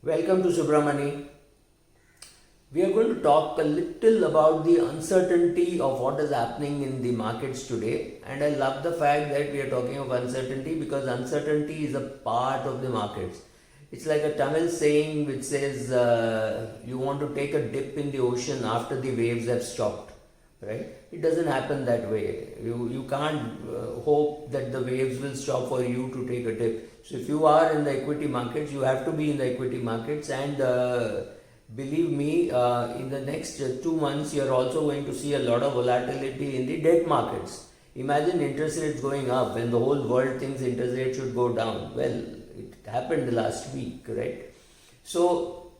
Welcome to Subramani. We are going to talk a little about the uncertainty of what is happening in the markets today. And I love the fact that we are talking of uncertainty because uncertainty is a part of the markets. It's like a Tamil saying which says you want to take a dip in the ocean after the waves have stopped, right? It doesn't happen that way. You can't hope that the waves will stop for you to take a dip. So if you are in the equity markets, you have to be in the equity markets, and believe me, in the next 2 months, you are also going to see a lot of volatility in the debt markets. Imagine interest rates going up when the whole world thinks interest rates should go down. Well, it happened last week, right? So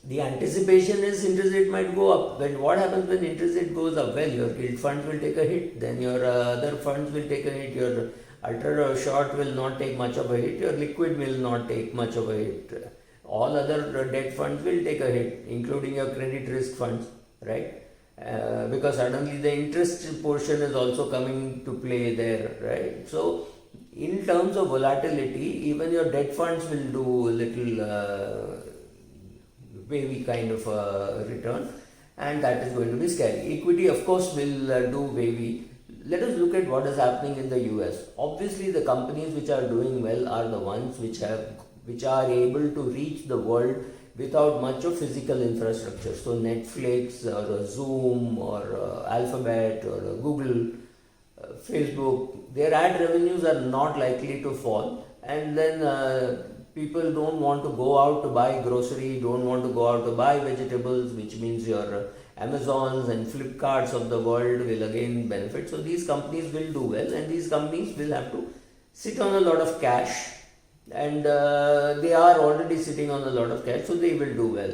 the anticipation is interest rate might go up. When what happens when interest rate goes up? Well, your gilt funds will take a hit, then your other funds will take a hit, your ultra short will not take much of a hit, your liquid will not take much of a hit. All other debt funds will take a hit, including your credit risk funds, right? Because suddenly the interest portion is also coming to play there, right? So, in terms of volatility, even your debt funds will do a little wavy kind of return, and that is going to be scary. Equity, of course, will do wavy. Let us look at what is happening in the US. Obviously, the companies which are doing well are the ones which are able to reach the world without much of physical infrastructure. So Netflix or Zoom or Alphabet or Google, Facebook, their ad revenues are not likely to fall, and then people don't want to go out to buy grocery, don't want to go out to buy vegetables, which means your Amazons and Flipkarts of the world will again benefit. So these companies will do well, and these companies will have to sit on a lot of cash, and they are already sitting on a lot of cash, so they will do well.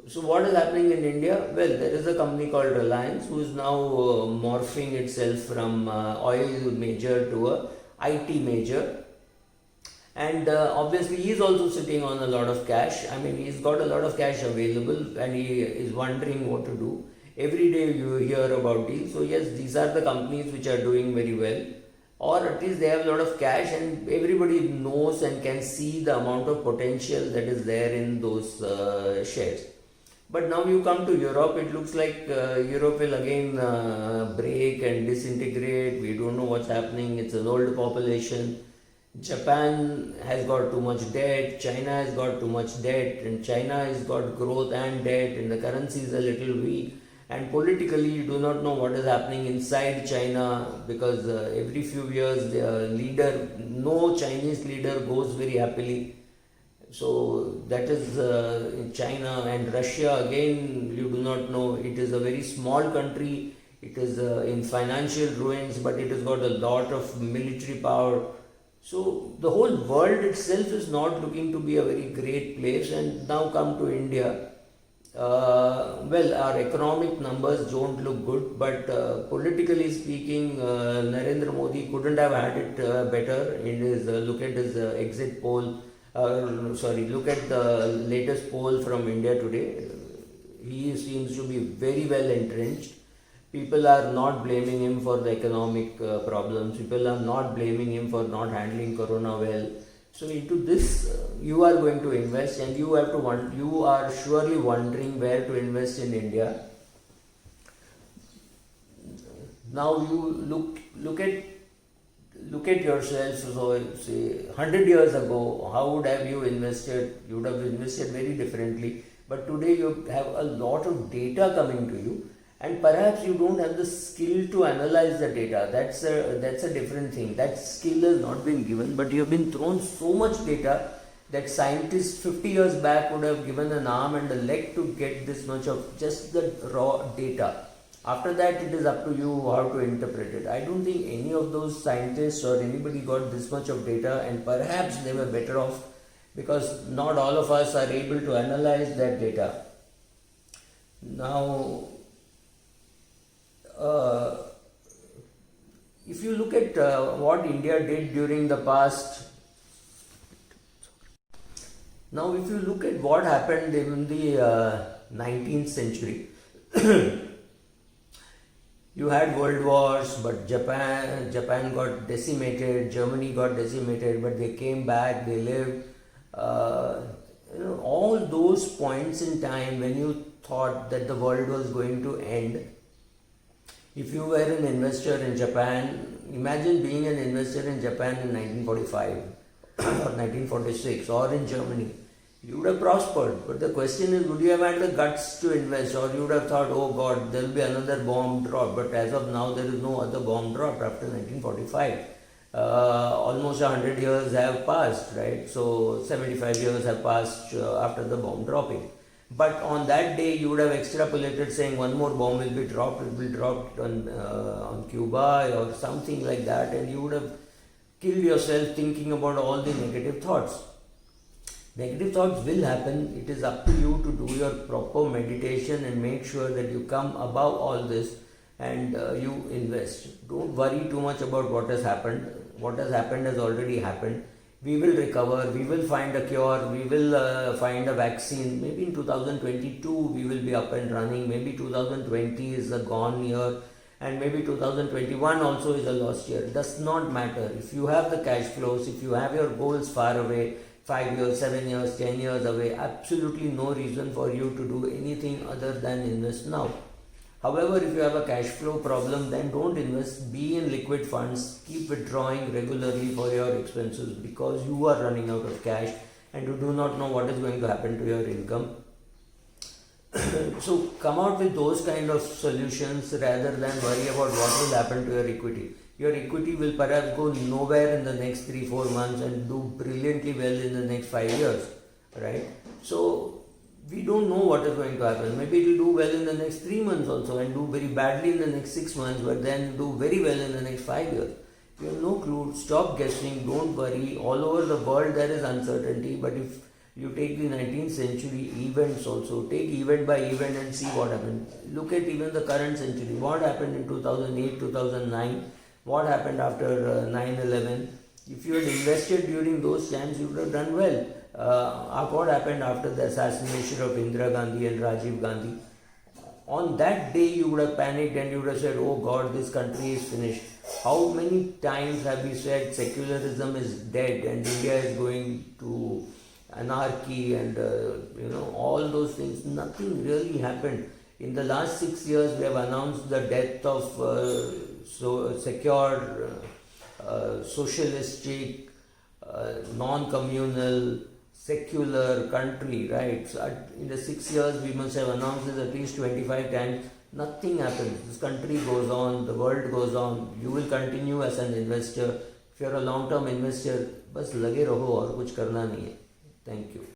So what is happening in India? Well, there is a company called Reliance who is now morphing itself from oil major to a IT major, and obviously he is also sitting on a lot of cash. I mean, he's got a lot of cash available, and he is wondering what to do. Every day you hear about deals. So yes, these are the companies which are doing very well, or at least they have a lot of cash, and everybody knows and can see the amount of potential that is there in those shares. But now you come to Europe, it looks like Europe will again break and disintegrate. We don't know what's happening. It's an old population. Japan has got too much debt, China has got too much debt, and China has got growth and debt, and the currency is a little weak. And politically, you do not know what is happening inside China, because every few years the leader, no Chinese leader goes very happily. So that is in China. And Russia, again, you do not know. It is a very small country. It is in financial ruins, but it has got a lot of military power. So the whole world itself is not looking to be a very great place. And now come to India. Well, our economic numbers don't look good, but politically speaking, Narendra Modi couldn't have had it better. In his look at his exit poll. Look at the latest poll from India today. He seems to be very well entrenched. People are not blaming him for the economic problems. People are not blaming him for not handling corona well. So into this you are going to invest, and you are surely wondering where to invest in India. Now you look at yourself. So say 100 years ago, how would have you invested? You would have invested very differently. But today you have a lot of data coming to you, and perhaps you don't have the skill to analyze the data. That's a different thing. That skill has not been given, but you have been thrown so much data that scientists 50 years back would have given an arm and a leg to get this much of just the raw data. After that, it is up to you how to interpret it. I don't think any of those scientists or anybody got this much of data, and perhaps they were better off, because not all of us are able to analyze that data. Now, if you look at what India did during the past, now if you look at what happened in the 19th century, you had world wars, but Japan got decimated, Germany got decimated, but they came back, they lived. All those points in time when you thought that the world was going to end, if you were an investor in Japan, imagine being an investor in Japan in 1945 or 1946 or in Germany. You would have prospered. But the question is, would you have had the guts to invest, or you would have thought, oh God, there will be another bomb drop. But as of now, there is no other bomb drop after 1945. Almost 100 years have passed, right? So 75 years have passed after the bomb dropping. But on that day, you would have extrapolated saying one more bomb will be dropped, it will be dropped on Cuba or something like that, and you would have killed yourself thinking about all the negative thoughts. Negative thoughts will happen. It is up to you to do your proper meditation and make sure that you come above all this and you invest. Don't worry too much about what has happened. What has happened has already happened. We will recover, we will find a cure, we will find a vaccine. Maybe in 2022 we will be up and running. Maybe 2020 is a gone year, and maybe 2021 also is a lost year. It does not matter. If you have the cash flows, if you have your goals far away, 5 years, 7 years, 10 years away, absolutely no reason for you to do anything other than invest now. However, if you have a cash flow problem, then don't invest. Be in liquid funds. Keep withdrawing regularly for your expenses because you are running out of cash and you do not know what is going to happen to your income. So come out with those kind of solutions rather than worry about what will happen to your equity. Your equity will perhaps go nowhere in the next 3-4 months and do brilliantly well in the next 5 years, right? So we don't know what is going to happen. Maybe it will do well in the next 3 months also and do very badly in the next 6 months, but then do very well in the next 5 years. You have no clue. Stop guessing. Don't worry. All over the world there is uncertainty, but if you take the 19th century events also, take event by event and see what happened. Look at even the current century. What happened in 2008, 2009? What happened after 9/11? If you had invested during those times, you would have done well. What happened after the assassination of Indira Gandhi and Rajiv Gandhi? On that day, you would have panicked and you would have said, oh God, this country is finished. How many times have we said secularism is dead and India is going to anarchy and all those things? Nothing really happened. In the last 6 years, we have announced the death of secure, socialistic, non-communal, secular country, right? So in the 6 years, we must have announced this at least 25 times. Nothing happens. This country goes on, the world goes on. You will continue as an investor. If you are a long-term investor, बस लगे रहो और कुछ करना नहीं है. Thank you.